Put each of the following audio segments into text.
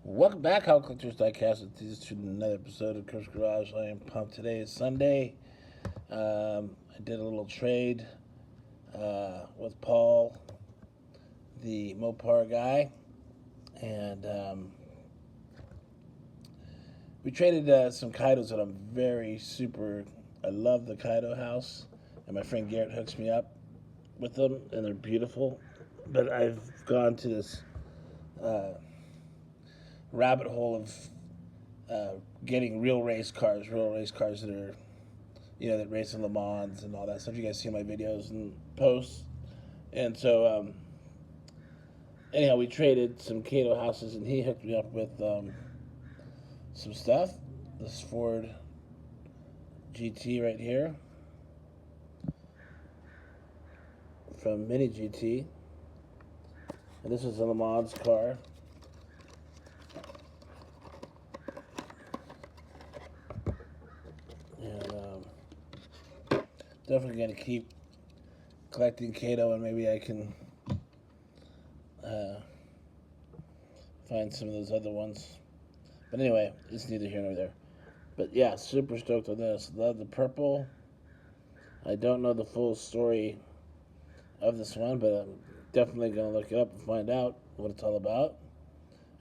Welcome back, How Collectors Diecast. This is to another episode of Chris Garage. I am pumped. Today is Sunday. I did a little trade with Paul, the Mopar guy, and we traded some Kaidos that I'm very super. I love the Kaido house, and my friend Garrett hooks me up with them, and they're beautiful. But I've gone to this rabbit hole of getting real race cars that are, that race in Le Mans and all that stuff. You guys see my videos and posts. And so, anyhow, we traded some Kato houses, and he hooked me up with some stuff. This Ford GT right here from Mini GT. And this is a Le Mans car. Definitely going to keep collecting Kato, and maybe I can find some of those other ones. But anyway, it's neither here nor there. But yeah, super stoked on this. Love the purple. I don't know the full story of this one, but I'm definitely going to look it up and find out what it's all about.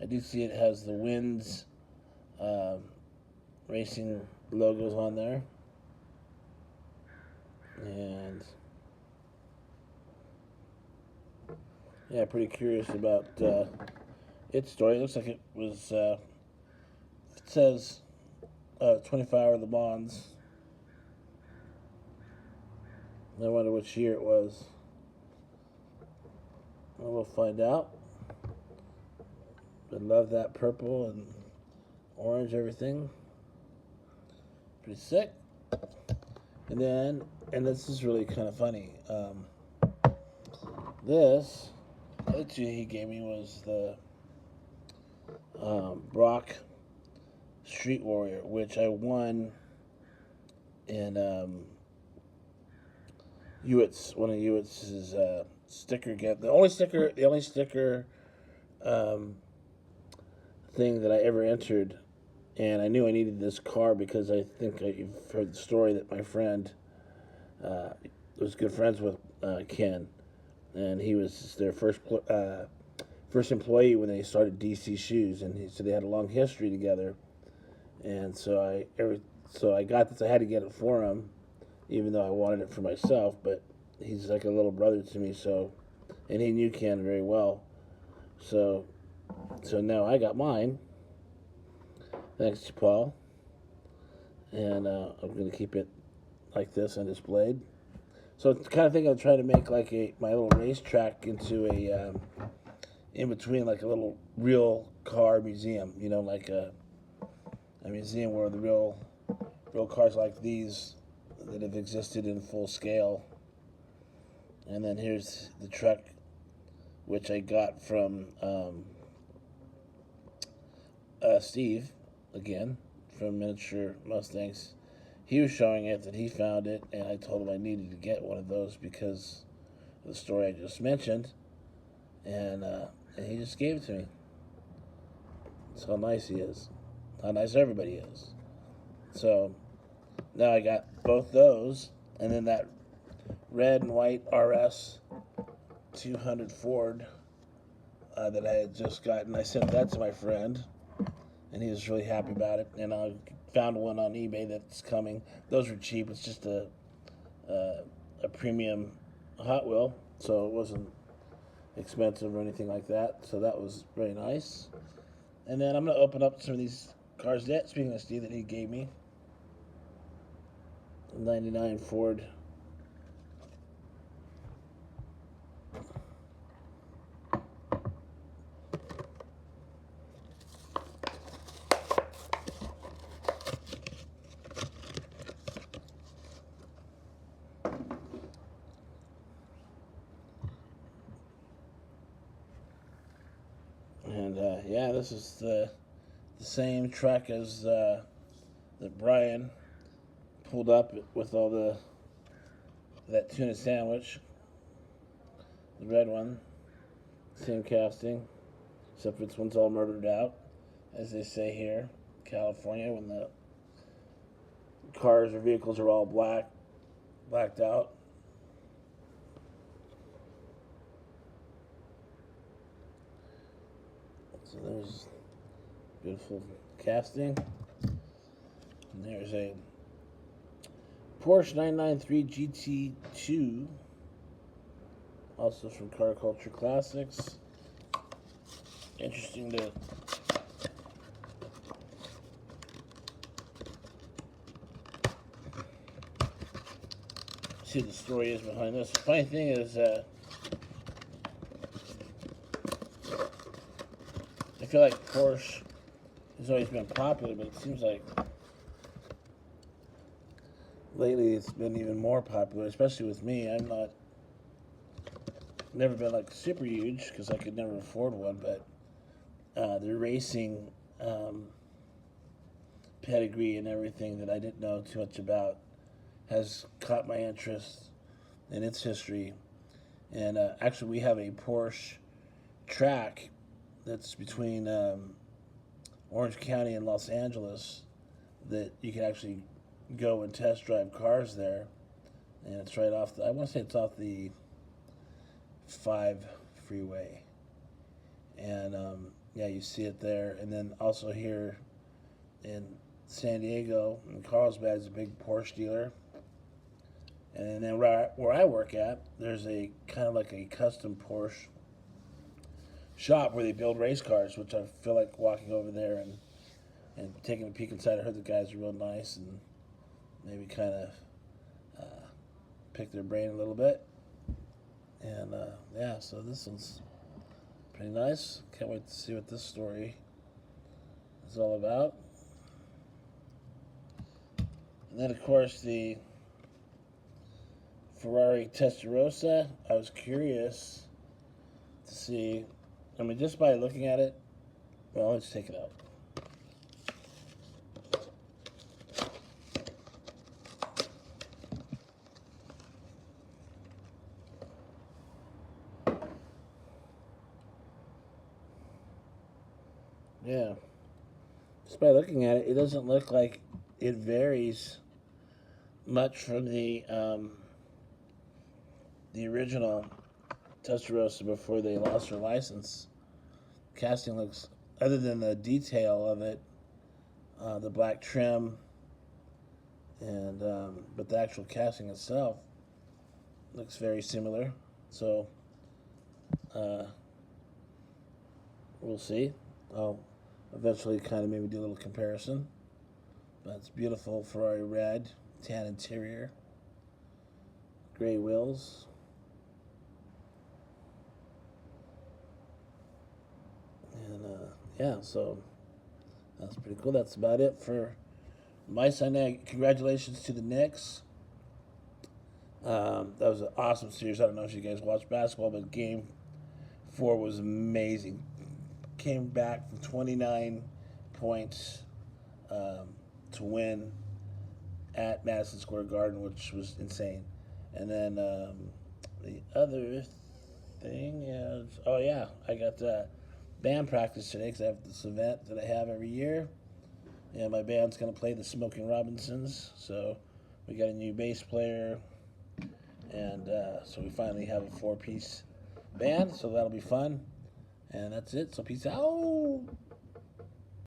I do see it has the Winds racing logos on there. And yeah, pretty curious about its story. It looks like it was, it says 24-hour Le Mans. I wonder which year it was. Well, we'll find out. I love that purple and orange, everything. Pretty sick. And this is really kind of funny. This, the other two he gave me was the Brock Street Warrior, which I won in Hewitt's, one of Hewitt's sticker get. The only sticker thing that I ever entered. And I knew I needed this car because I think you've heard the story that my friend was good friends with Ken, and he was their first employee when they started DC Shoes, and so they had a long history together. And so I got this. I had to get it for him, even though I wanted it for myself. But he's like a little brother to me, and he knew Ken very well. So now I got mine. Thanks to Paul, and I'm going to keep it like this and displayed. So it's the kind of thing I'm trying to make like my little racetrack into a in between, like a little real car museum. Like a museum where the real cars like these that have existed in full scale. And then here's the truck, which I got from Steve. Again, from Miniature Mustangs. He was showing it that he found it, and I told him I needed to get one of those because of the story I just mentioned, and he just gave it to me. That's how nice he is. How nice everybody is. So now I got both those, and then that red and white RS 200 Ford that I had just gotten. I sent that to my friend, and he was really happy about it. And I found one on eBay that's coming. Those were cheap. It's just a premium Hot Wheel, so it wasn't expensive or anything like that. So that was very nice. And then I'm going to open up some of these cars that, speaking of Steve, that he gave me. 99 Ford. And yeah, this is the same truck as that Brian pulled up with all that tuna sandwich. The red one, same casting, except this one's all murdered out. as they say here, California, when the cars or vehicles are all blacked out. So there's beautiful casting. And there's a Porsche 993 GT2, also from Car Culture Classics. Interesting to see what the story is behind this. The funny thing is, I feel like Porsche has always been popular, but it seems like lately it's been even more popular, especially with me. Never been like super huge because I could never afford one, but the racing pedigree and everything that I didn't know too much about has caught my interest in its history. And actually, we have a Porsche track that's between Orange County and Los Angeles that you can actually go and test drive cars there. And it's right off I want to say it's off the 5 freeway. And yeah, you see it there. And then also here in San Diego, in Carlsbad, is a big Porsche dealer. And then where I work at, there's a kind of like a custom Porsche shop where they build race cars, which I feel like walking over there and taking a peek inside. I heard the guys are real nice and maybe kind of pick their brain a little bit. And yeah, so this one's pretty nice. Can't wait to see what this story is all about. And then, of course, the Ferrari Testarossa. I was curious to see, I mean, just by looking at it, well, let's take it out. Yeah. Just by looking at it, it doesn't look like it varies much from the original Testarossa before they lost their license. Casting looks, other than the detail of it, the black trim, and but the actual casting itself looks very similar. So we'll see. I'll eventually kind of maybe do a little comparison. But it's beautiful Ferrari red, tan interior, gray wheels. And yeah, so that's pretty cool. That's about it for my Sunday. Congratulations to the Knicks. That was an awesome series. I don't know if you guys watched basketball, but Game 4 was amazing. Came back from 29 points to win at Madison Square Garden, which was insane. And then the other thing is, oh yeah, I got band practice today because I have this event that I have every year. And my band's going to play the Smoking Robinsons. So we got a new bass player. And so we finally have a 4-piece band. So that'll be fun. And that's it. So peace out.